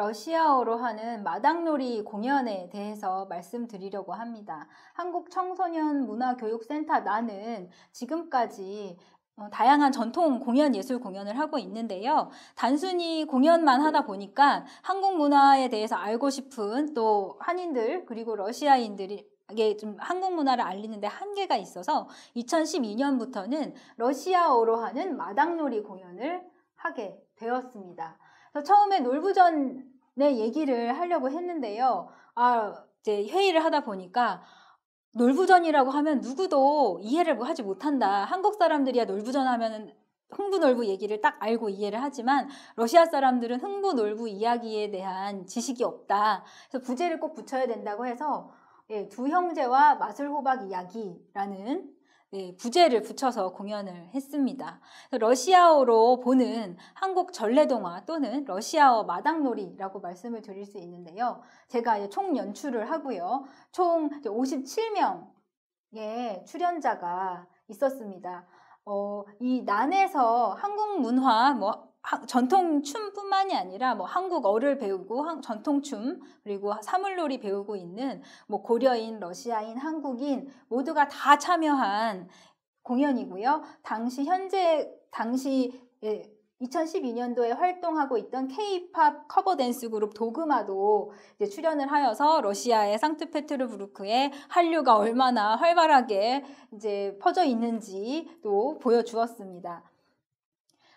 러시아어로 하는 마당놀이 공연에 대해서 말씀드리려고 합니다. 한국청소년문화교육센터 나는 지금까지 다양한 전통 공연, 예술 공연을 하고 있는데요. 단순히 공연만 하다 보니까 한국 문화에 대해서 알고 싶은 또 한인들 그리고 러시아인들이 이게 좀 한국 문화를 알리는데 한계가 있어서 2012년부터는 러시아어로 하는 마당놀이 공연을 하게 되었습니다. 그래서 처음에 놀부전의 얘기를 하려고 했는데요. 이제 회의를 하다 보니까 놀부전이라고 하면 누구도 이해를 하지 못한다. 한국 사람들이야 놀부전 하면은 흥부놀부 얘기를 딱 알고 이해를 하지만 러시아 사람들은 흥부놀부 이야기에 대한 지식이 없다. 그래서 부제를 꼭 붙여야 된다고 해서 두 형제와 마술호박 이야기라는 부제를 붙여서 공연을 했습니다. 러시아어로 보는 한국 전래동화 또는 러시아어 마당놀이라고 말씀을 드릴 수 있는데요. 제가 이제 총 연출을 하고요. 총 57명의 출연자가 있었습니다. 이 난에서 한국 문화, 전통 춤뿐만이 아니라 한국어를 배우고 전통춤 그리고 사물놀이 배우고 있는 고려인, 러시아인, 한국인 모두가 다 참여한 공연이고요. 당시 2012년도에 활동하고 있던 K-팝 커버 댄스 그룹 도그마도 이제 출연을 하여서 러시아의 상트페테르부르크의 한류가 얼마나 활발하게 이제 퍼져 있는지 또 보여주었습니다.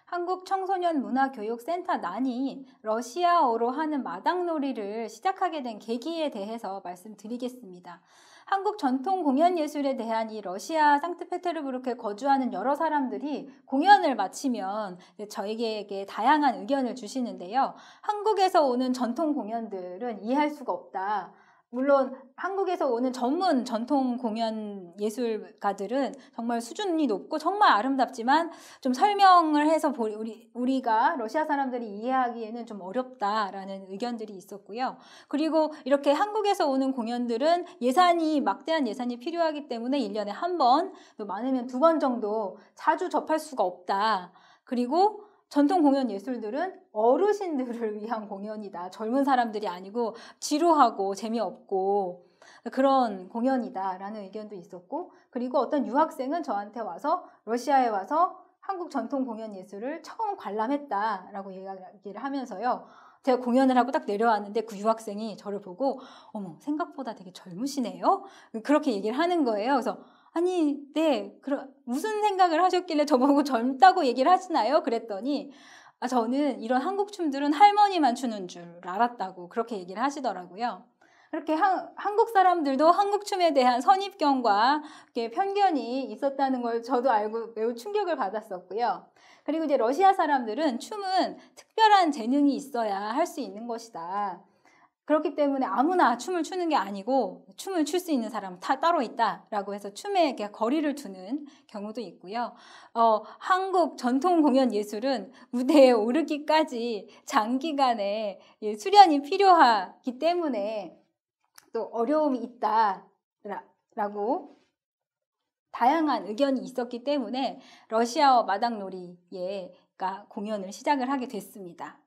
한국청소년문화교육센터 난이 러시아어로 하는 마당놀이를 시작하게 된 계기에 대해서 말씀드리겠습니다. 한국 전통 공연 예술에 대한 이 러시아 상트페테르부르크에 거주하는 여러 사람들이 공연을 마치면 저에게 다양한 의견을 주시는데요. 한국에서 오는 전통 공연들은 이해할 수가 없다. 물론 한국에서 오는 전문 전통 공연 예술가들은 정말 수준이 높고 정말 아름답지만 좀 설명을 해서 우리가 러시아 사람들이 이해하기에는 좀 어렵다라는 의견들이 있었고요. 그리고 이렇게 한국에서 오는 공연들은 막대한 예산이 필요하기 때문에 1년에 한 번, 또 많으면 2번 정도 자주 접할 수가 없다. 그리고 전통 공연 예술들은 어르신들을 위한 공연이다. 젊은 사람들이 아니고 지루하고 재미없고 그런 공연이다라는 의견도 있었고, 그리고 어떤 유학생은 저한테 와서 러시아에 와서 한국 전통 공연 예술을 처음 관람했다라고 얘기를 하면서요. 제가 공연을 하고 딱 내려왔는데 그 유학생이 저를 보고 어머, 생각보다 되게 젊으시네요. 그렇게 얘기를 하는 거예요. 그래서 아니, 무슨 생각을 하셨길래 저보고 젊다고 얘기를 하시나요? 그랬더니 저는 이런 한국 춤들은 할머니만 추는 줄 알았다고 그렇게 얘기를 하시더라고요. 그렇게 한국 사람들도 한국 춤에 대한 선입견과 편견이 있었다는 걸 저도 알고 매우 충격을 받았었고요. 그리고 이제 러시아 사람들은 춤은 특별한 재능이 있어야 할 수 있는 것이다. 그렇기 때문에 아무나 춤을 추는 게 아니고 춤을 출 수 있는 사람은 따로 있다라고 해서 춤에 거리를 두는 경우도 있고요. 한국 전통 공연 예술은 무대에 오르기까지 장기간의 수련이 필요하기 때문에 또 어려움이 있다라고 다양한 의견이 있었기 때문에 러시아어 마당놀이가 공연을 시작을 하게 됐습니다.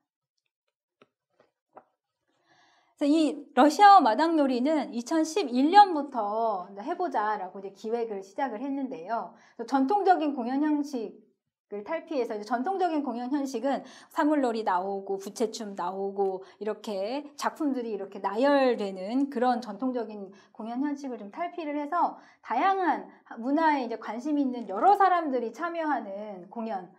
이 러시아어 마당놀이는 2011년부터 해보자라고 이제 기획을 시작을 했는데요. 전통적인 공연 형식을 탈피해서 이제 전통적인 공연 형식은 사물놀이 나오고 부채춤 나오고 이렇게 작품들이 이렇게 나열되는 그런 전통적인 공연 형식을 좀 탈피를 해서 다양한 문화에 이제 관심 있는 여러 사람들이 참여하는 공연,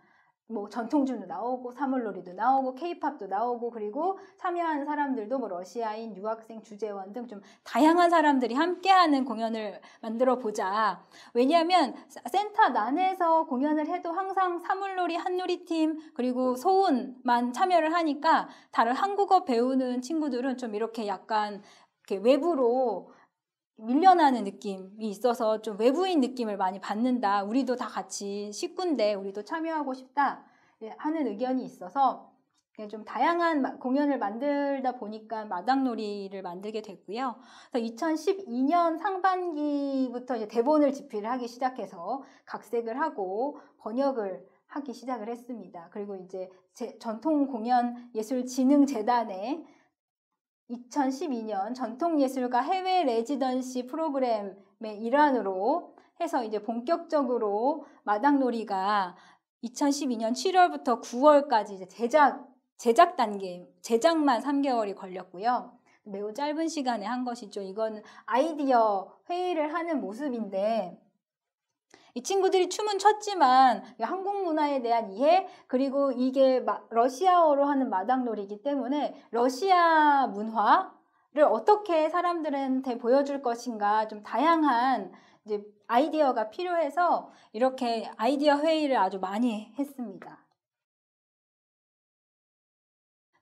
전통춤도 나오고 사물놀이도 나오고 케이팝도 나오고 그리고 참여하는 사람들도 러시아인, 유학생, 주재원 등 좀 다양한 사람들이 함께하는 공연을 만들어 보자. 왜냐하면 센터 난에서 공연을 해도 항상 사물놀이, 한놀이팀 그리고 소운만 참여를 하니까 다른 한국어 배우는 친구들은 좀 이렇게 약간 외부로 밀려나는 느낌이 있어서 좀 외부인 느낌을 많이 받는다. 우리도 다 같이 식구인데 우리도 참여하고 싶다 하는 의견이 있어서 좀 다양한 공연을 만들다 보니까 마당놀이를 만들게 됐고요. 2012년 상반기부터 이제 대본을 집필을 하기 시작해서 각색을 하고 번역을 하기 시작을 했습니다. 그리고 이제 전통공연예술진흥재단에 2012년 전통예술가 해외 레지던시 프로그램의 일환으로 해서 이제 본격적으로 마당놀이가 2012년 7월부터 9월까지 이제 제작 단계, 제작만 3개월이 걸렸고요. 매우 짧은 시간에 한 것이죠. 이건 아이디어 회의를 하는 모습인데, 이 친구들이 춤은 췄지만 한국 문화에 대한 이해, 그리고 이게 러시아어로 하는 마당놀이이기 때문에 러시아 문화를 어떻게 사람들한테 보여줄 것인가, 좀 다양한 이제 아이디어가 필요해서 이렇게 아이디어 회의를 아주 많이 했습니다.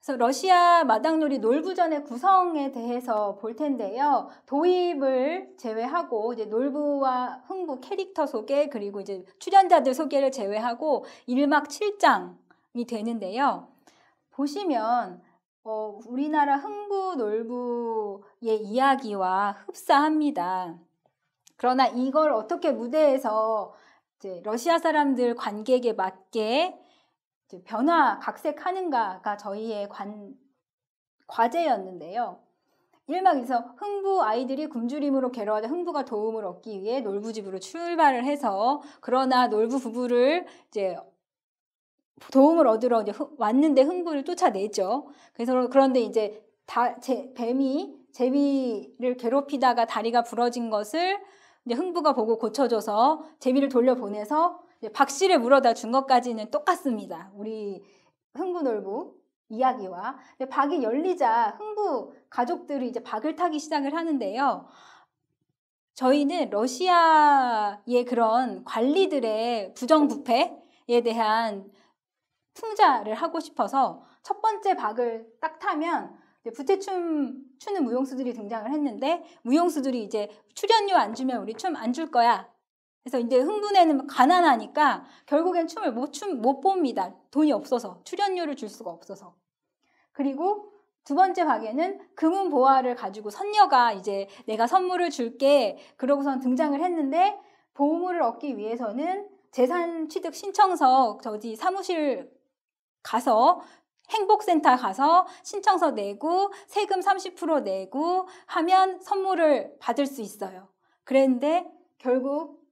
그래서 러시아 마당놀이 놀부전의 구성에 대해서 볼 텐데요. 도입을 제외하고 이제 놀부와 흥부 캐릭터 소개, 그리고 이제 출연자들 소개를 제외하고 1막 7장이 되는데요. 보시면 우리나라 흥부 놀부의 이야기와 흡사합니다. 그러나 이걸 어떻게 무대에서 이제 러시아 사람들 관객에 맞게 각색하는가가 저희의 과제였는데요. 1막에서 흥부 아이들이 굶주림으로 괴로워하자 흥부가 도움을 얻기 위해 놀부집으로 출발을 해서, 그러나 놀부 부부를 이제 도움을 얻으러 이제 왔는데 흥부를 쫓아내죠. 그런데 이제 뱀이 제비를 괴롭히다가 다리가 부러진 것을 이제 흥부가 보고 고쳐줘서 제비를 돌려보내서 박씨를 물어다 준 것까지는 똑같습니다. 우리 흥부 놀부 이야기와. 근데 박이 열리자 흥부 가족들이 이제 박을 타기 시작을 하는데요. 저희는 러시아의 그런 관리들의 부정부패에 대한 풍자를 하고 싶어서 첫 번째 박을 딱 타면 부채춤 추는 무용수들이 등장을 했는데, 무용수들이 이제 출연료 안 주면 우리 춤 안 줄 거야. 그래서 이제 흥부네는 가난하니까 결국엔 춤을 못 봅니다. 돈이 없어서, 출연료를 줄 수가 없어서. 그리고 두 번째 박에는 금은 보화를 가지고 선녀가 이제 내가 선물을 줄게 그러고선 등장을 했는데, 보물을 얻기 위해서는 재산 취득 신청서 사무실 가서, 행복센터 가서 신청서 내고 세금 30% 내고 하면 선물을 받을 수 있어요. 그런데 결국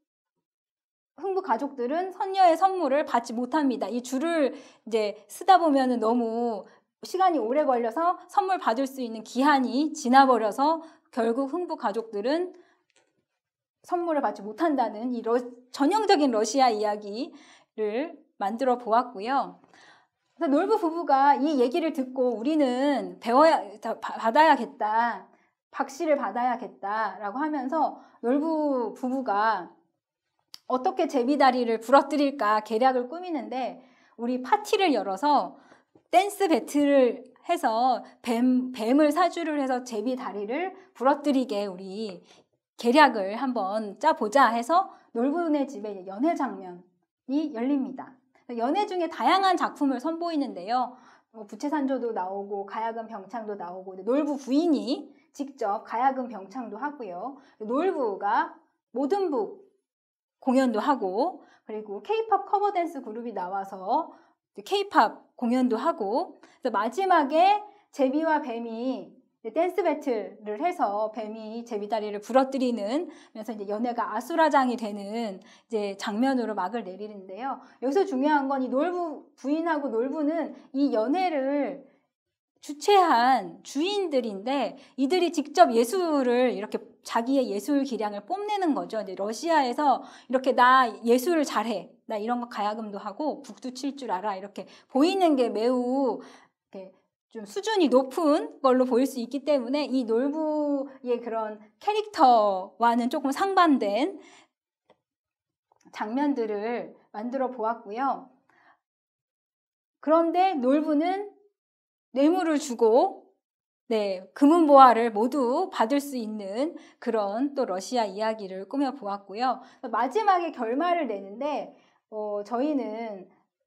흥부 가족들은 선녀의 선물을 받지 못합니다. 이 줄을 이제 쓰다 보면은 너무 시간이 오래 걸려서 선물 받을 수 있는 기한이 지나버려서 결국 흥부 가족들은 선물을 받지 못한다는 이 전형적인 러시아 이야기를 만들어 보았고요. 그래서 놀부 부부가 이 얘기를 듣고 우리는 받아야겠다, 박씨를 받아야겠다라고 하면서 놀부 부부가 어떻게 제비다리를 부러뜨릴까 계략을 꾸미는데, 우리 파티를 열어서 댄스 배틀을 해서 뱀을 사주를 해서 제비다리를 부러뜨리게 우리 계략을 한번 짜보자 해서 놀부네 집에 연애 장면이 열립니다. 연애 중에 다양한 작품을 선보이는데요. 부채산조도 나오고 가야금 병창도 나오고, 놀부 부인이 직접 가야금 병창도 하고요. 놀부가 모든북 공연도 하고, 그리고 K-팝 커버 댄스 그룹이 나와서 K-팝 공연도 하고, 그래서 마지막에 제비와 뱀이 댄스 배틀을 해서 뱀이 제비다리를 부러뜨리면서 이제 연애가 아수라장이 되는 이제 장면으로 막을 내리는데요. 여기서 중요한 건 이 놀부 부인하고 놀부는 이 연애를 주최한 주인들인데, 이들이 직접 예술을 이렇게 자기의 예술 기량을 뽐내는 거죠. 이제 러시아에서 이렇게 나 예술을 잘해, 나 이런 거 가야금도 하고 북도 칠 줄 알아, 이렇게 보이는 게 매우 이렇게 좀 수준이 높은 걸로 보일 수 있기 때문에 이 놀부의 그런 캐릭터와는 조금 상반된 장면들을 만들어 보았고요. 그런데 놀부는 뇌물을 주고 금은보화를 모두 받을 수 있는 그런 또 러시아 이야기를 꾸며보았고요. 마지막에 결말을 내는데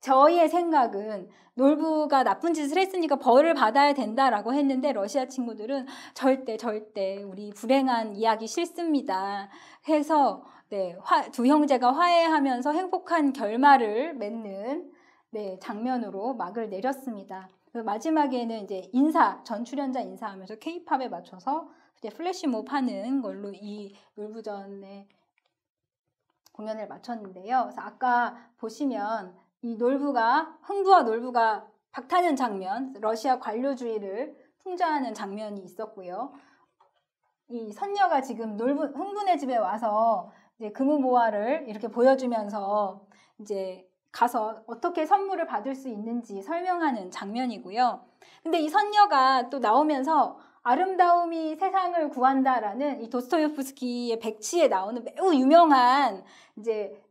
저희의 생각은 놀부가 나쁜 짓을 했으니까 벌을 받아야 된다라고 했는데, 러시아 친구들은 절대 우리 불행한 이야기 싫습니다 해서 두 형제가 화해하면서 행복한 결말을 맺는 장면으로 막을 내렸습니다. 마지막에는 이제 전 출연자 인사하면서 K-팝에 맞춰서 이제 플래시몹 하는 걸로 이 놀부전의 공연을 마쳤는데요. 그래서 아까 보시면 이 흥부와 놀부가 박타는 장면, 러시아 관료주의를 풍자하는 장면이 있었고요. 이 선녀가 지금 흥분의 집에 와서 이제 금은보화를 이렇게 보여주면서 이제 가서 어떻게 선물을 받을 수 있는지 설명하는 장면이고요. 근데 이 선녀가 또 나오면서 아름다움이 세상을 구한다라는 이 도스토옙스키의 백치에 나오는 매우 유명한 이제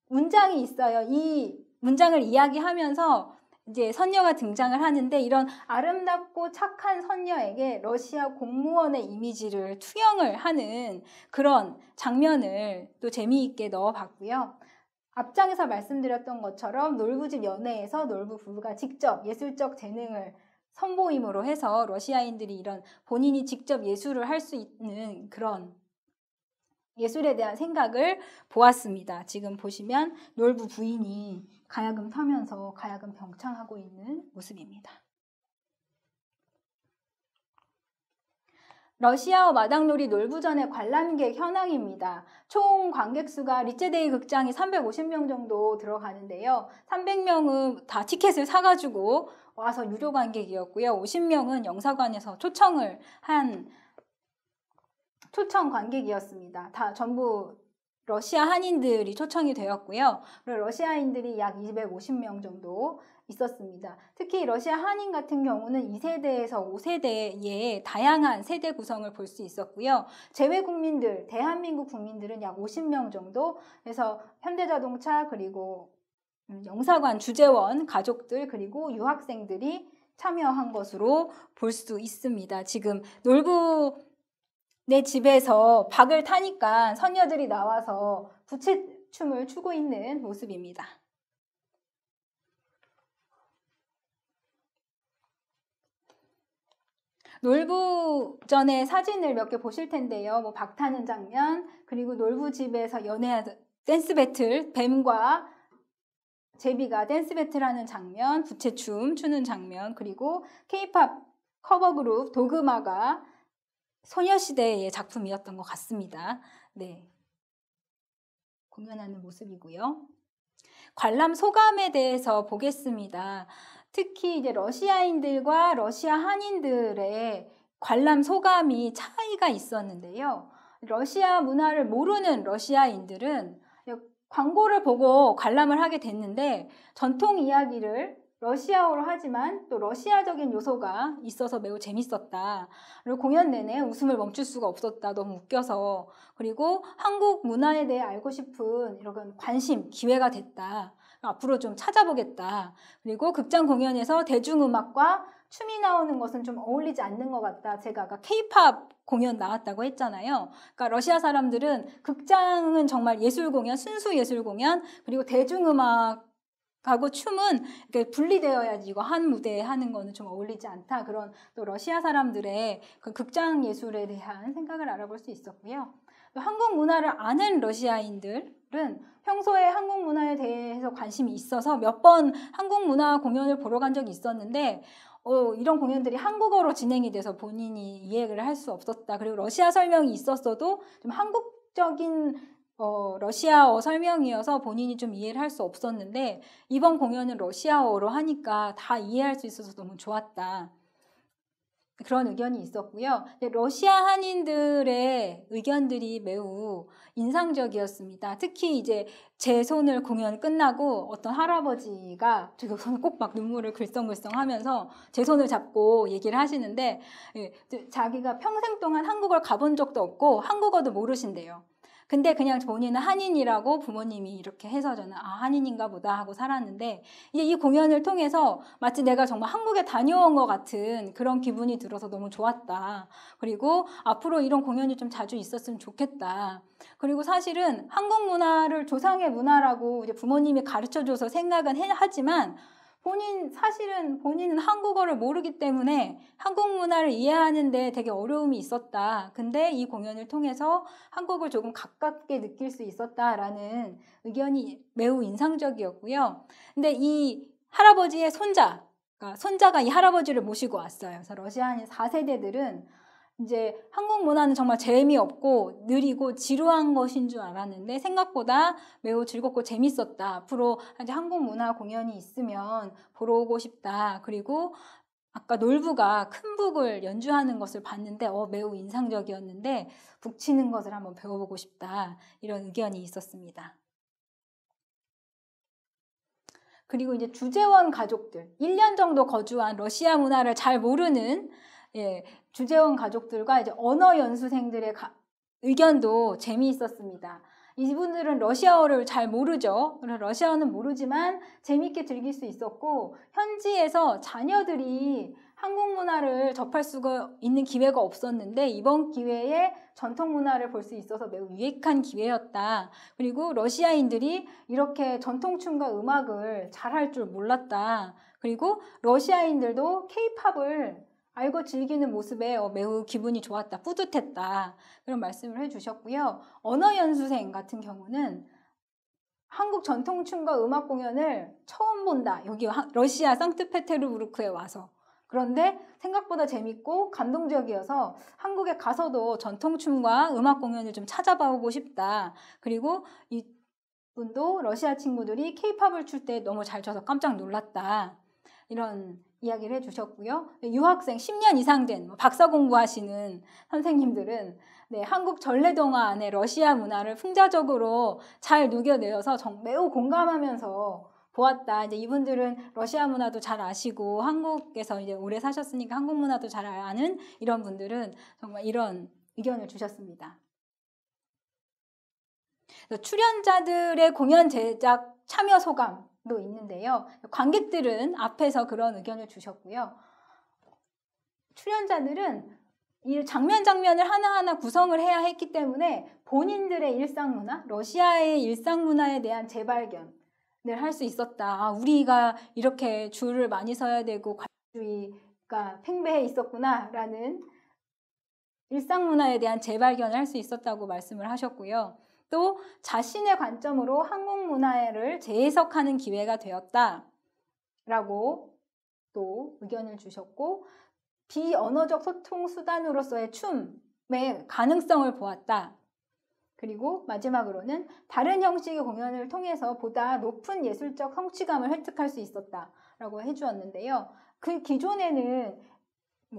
문장이 있어요. 이 문장을 이야기하면서 이제 선녀가 등장을 하는데 이런 아름답고 착한 선녀에게 러시아 공무원의 이미지를 투영을 하는 그런 장면을 또 재미있게 넣어봤고요. 앞장에서 말씀드렸던 것처럼 놀부집 연회에서 놀부 부부가 직접 예술적 재능을 선보임으로 해서 러시아인들이 이런 본인이 직접 예술을 할 수 있는 그런 예술에 대한 생각을 보았습니다. 지금 보시면 놀부 부인이 가야금 타면서 가야금 병창하고 있는 모습입니다. 러시아어 마당놀이 놀부전의 관람객 현황입니다. 총 관객 수가 리체데이 극장이 350명 정도 들어가는데요. 300명은 다 티켓을 사가지고 와서 유료 관객이었고요. 50명은 영사관에서 초청을 한 초청 관객이었습니다. 다 전부 러시아 한인들이 초청이 되었고요. 러시아인들이 약 250명 정도 있었습니다. 특히 러시아 한인 같은 경우는 2세대에서 5세대의 다양한 세대 구성을 볼 수 있었고요. 제외 국민들, 대한민국 국민들은 약 50명 정도, 그래서 현대자동차 그리고 영사관 주재원 가족들 그리고 유학생들이 참여한 것으로 볼 수 있습니다. 지금 내 집에서 박을 타니까 선녀들이 나와서 부채춤을 추고 있는 모습입니다. 놀부전의 사진을 몇 개 보실 텐데요. 뭐 박타는 장면, 그리고 놀부집에서 연애하는 댄스 배틀, 뱀과 제비가 댄스 배틀하는 장면, 부채춤 추는 장면, 그리고 K-팝 커버 그룹 도그마가 소녀시대의 작품이었던 것 같습니다. 네, 공연하는 모습이고요. 관람 소감에 대해서 보겠습니다. 특히 이제 러시아인들과 러시아 한인들의 관람 소감이 차이가 있었는데요. 러시아 문화를 모르는 러시아인들은 광고를 보고 관람을 하게 됐는데 전통 이야기를 러시아어로 하지만 또 러시아적인 요소가 있어서 매우 재밌었다. 그리고 공연 내내 웃음을 멈출 수가 없었다. 너무 웃겨서. 그리고 한국 문화에 대해 알고 싶은 이런 관심, 기회가 됐다. 앞으로 좀 찾아보겠다. 그리고 극장 공연에서 대중음악과 춤이 나오는 것은 좀 어울리지 않는 것 같다. 제가 아까 K-팝 공연 나왔다고 했잖아요. 그러니까 러시아 사람들은 극장은 정말 예술 공연, 순수 예술 공연, 그리고 대중음악하고 춤은 이렇게 분리되어야지 이거 한 무대에 하는 거는 좀 어울리지 않다. 그런 또 러시아 사람들의 그 극장 예술에 대한 생각을 알아볼 수 있었고요. 또 한국 문화를 아는 러시아인들은 평소에 한국 문화에 대해서 관심이 있어서 몇 번 한국 문화 공연을 보러 간 적이 있었는데 이런 공연들이 한국어로 진행이 돼서 본인이 이해를 할 수 없었다. 그리고 러시아 설명이 있었어도 좀 한국적인 러시아어 설명이어서 본인이 좀 이해를 할 수 없었는데 이번 공연은 러시아어로 하니까 다 이해할 수 있어서 너무 좋았다. 그런 의견이 있었고요. 러시아 한인들의 의견들이 매우 인상적이었습니다. 특히 이제 제 손을 공연 끝나고 어떤 할아버지가 제가 손을 꼭 막 눈물을 글썽글썽 하면서 제 손을 잡고 얘기를 하시는데 자기가 평생 동안 한국을 가본 적도 없고 한국어도 모르신대요. 근데 그냥 본인은 한인이라고 부모님이 이렇게 해서 저는 한인인가 보다 하고 살았는데 이제 이 공연을 통해서 마치 내가 정말 한국에 다녀온 것 같은 그런 기분이 들어서 너무 좋았다. 그리고 앞으로 이런 공연이 좀 자주 있었으면 좋겠다. 그리고 사실은 한국 문화를 조상의 문화라고 이제 부모님이 가르쳐줘서 생각은 하지만 사실은 본인은 한국어를 모르기 때문에 한국 문화를 이해하는데 되게 어려움이 있었다. 근데 이 공연을 통해서 한국을 조금 가깝게 느낄 수 있었다라는 의견이 매우 인상적이었고요. 근데 이 할아버지의 손자, 그러니까 손자가 이 할아버지를 모시고 왔어요. 그래서 러시아인 4세대들은 이제 한국 문화는 정말 재미없고 느리고 지루한 것인 줄 알았는데 생각보다 매우 즐겁고 재밌었다. 앞으로 이제 한국 문화 공연이 있으면 보러 오고 싶다. 그리고 아까 놀부가 큰 북을 연주하는 것을 봤는데 매우 인상적이었는데 북 치는 것을 한번 배워보고 싶다. 이런 의견이 있었습니다. 그리고 이제 주재원 가족들, 1년 정도 거주한 러시아 문화를 잘 모르는 주재원 가족들과 이제 언어 연수생들의 의견도 재미있었습니다. 이분들은 러시아어를 잘 모르죠. 러시아어는 모르지만 재미있게 즐길 수 있었고 현지에서 자녀들이 한국 문화를 접할 수가 있는 기회가 없었는데 이번 기회에 전통 문화를 볼 수 있어서 매우 유익한 기회였다. 그리고 러시아인들이 이렇게 전통춤과 음악을 잘할 줄 몰랐다. 그리고 러시아인들도 케이팝을 알고 즐기는 모습에 매우 기분이 좋았다, 뿌듯했다. 그런 말씀을 해주셨고요. 언어연수생 같은 경우는 한국 전통춤과 음악 공연을 처음 본다. 여기 러시아 상트페테르부르크에 와서. 그런데 생각보다 재밌고 감동적이어서 한국에 가서도 전통춤과 음악 공연을 좀 찾아보고 싶다. 그리고 이분도 러시아 친구들이 케이팝을 출 때 너무 잘 춰서 깜짝 놀랐다. 이런 이야기를 해주셨고요. 유학생 10년 이상 된 박사 공부하시는 선생님들은 한국 전래동화 안에 러시아 문화를 풍자적으로 잘 녹여내어서 매우 공감하면서 보았다. 이제 이분들은 러시아 문화도 잘 아시고 한국에서 이제 오래 사셨으니까 한국 문화도 잘 아는 이런 분들은 정말 이런 의견을 주셨습니다. 출연자들의 공연 제작 참여 소감도 있는데요. 관객들은 앞에서 그런 의견을 주셨고요. 출연자들은 이 장면을 하나하나 구성을 해야 했기 때문에 본인들의 일상문화, 러시아의 일상문화에 대한 재발견을 할 수 있었다. 우리가 이렇게 줄을 많이 서야 되고 관주의가 팽배해 있었구나라는 일상문화에 대한 재발견을 할 수 있었다고 말씀을 하셨고요. 또 자신의 관점으로 한국 문화를 재해석하는 기회가 되었다라고 또 의견을 주셨고 비언어적 소통 수단으로서의 춤의 가능성을 보았다. 그리고 마지막으로는 다른 형식의 공연을 통해서 보다 높은 예술적 성취감을 획득할 수 있었다라고 해주었는데요. 그 기존에는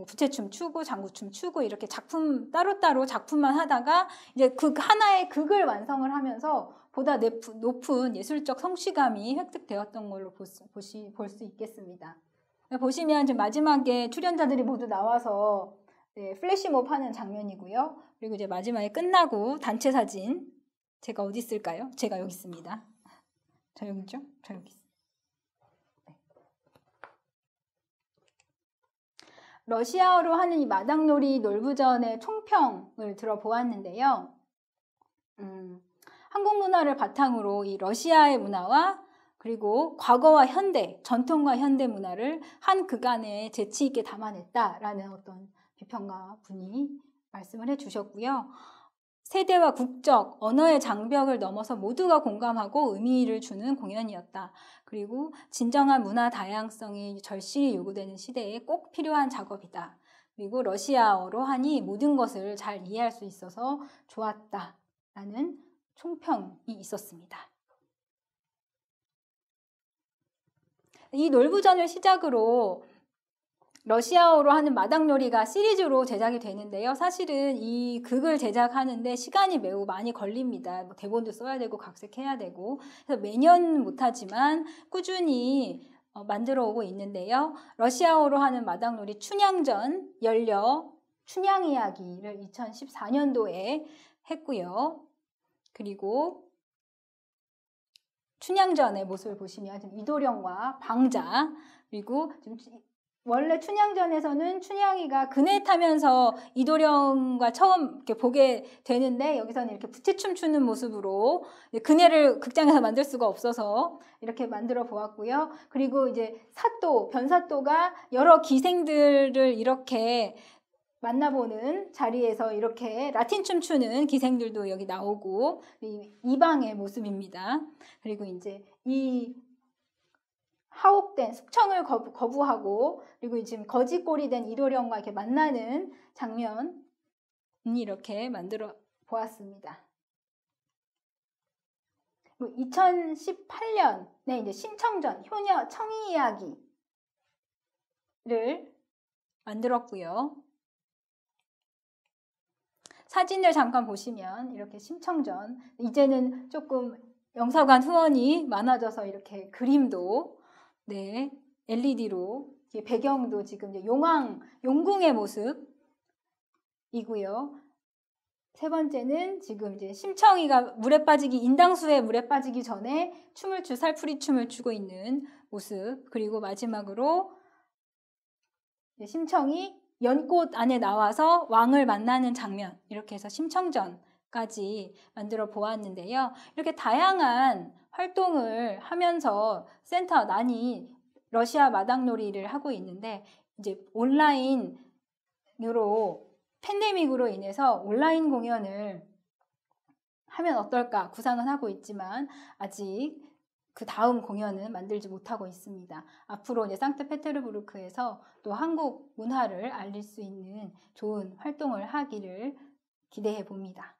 부채춤 추고 장구춤 추고 이렇게 작품 따로따로 작품만 하다가 이제 그 하나의 극을 완성을 하면서 보다 높은 예술적 성취감이 획득되었던 걸로 볼 수 있겠습니다. 보시면 지금 마지막에 출연자들이 모두 나와서 플래시몹 하는 장면이고요. 그리고 이제 마지막에 끝나고 단체 사진 제가 어디 있을까요? 제가 여기 있습니다. 저 여기 있죠? 저 여기 있습니다. 러시아어로 하는 이 마당놀이 놀부전의 총평을 들어보았는데요. 한국 문화를 바탕으로 이 러시아의 문화와 그리고 과거와 현대, 전통과 현대 문화를 한 극안에 재치 있게 담아냈다라는 어떤 비평가 분이 말씀을 해주셨고요. 세대와 국적, 언어의 장벽을 넘어서 모두가 공감하고 의미를 주는 공연이었다. 그리고 진정한 문화 다양성이 절실히 요구되는 시대에 꼭 필요한 작업이다. 그리고 러시아어로 하니 모든 것을 잘 이해할 수 있어서 좋았다라는 총평이 있었습니다. 이 놀부전을 시작으로 러시아어로 하는 마당놀이가 시리즈로 제작이 되는데요. 사실은 이 극을 제작하는데 시간이 매우 많이 걸립니다. 대본도 써야 되고 각색해야 되고 그래서 매년 못하지만 꾸준히 만들어 오고 있는데요. 러시아어로 하는 마당놀이 춘향전, 열려, 춘향 이야기를 2014년도에 했고요. 그리고 춘향전의 모습을 보시면 지금 이도령과 방자 그리고 지금 원래 춘향전에서는 춘향이가 그네 타면서 이도령과 처음 이렇게 보게 되는데 여기서는 이렇게 부채춤 추는 모습으로 그네를 극장에서 만들 수가 없어서 이렇게 만들어 보았고요. 그리고 이제 변사또가 여러 기생들을 이렇게 만나보는 자리에서 이렇게 라틴 춤 추는 기생들도 여기 나오고 이방의 모습입니다. 그리고 이제 이 하옥된 숙청을 거부하고 그리고 지금 거지꼴이 된 이도령과 이렇게 만나는 장면이 이렇게 만들어 보았습니다. 2018년에 이제 심청전 효녀 청이 이야기를 만들었고요. 사진을 잠깐 보시면 이렇게 심청전, 이제는 조금 영사관 후원이 많아져서 이렇게 그림도 네, LED로 배경도 지금 이제 용궁의 모습이고요. 세 번째는 지금 이제 심청이가 인당수에 물에 빠지기 전에 살풀이 춤을 추고 있는 모습. 그리고 마지막으로 심청이 연꽃 안에 나와서 왕을 만나는 장면. 이렇게 해서 심청전까지 만들어 보았는데요. 이렇게 다양한 활동을 하면서 센터 난이 러시아 마당놀이를 하고 있는데 이제 팬데믹으로 인해서 온라인 공연을 하면 어떨까 구상은 하고 있지만 아직 그 다음 공연은 만들지 못하고 있습니다. 앞으로 이제 상트페테르부르크에서 또 한국 문화를 알릴 수 있는 좋은 활동을 하기를 기대해 봅니다.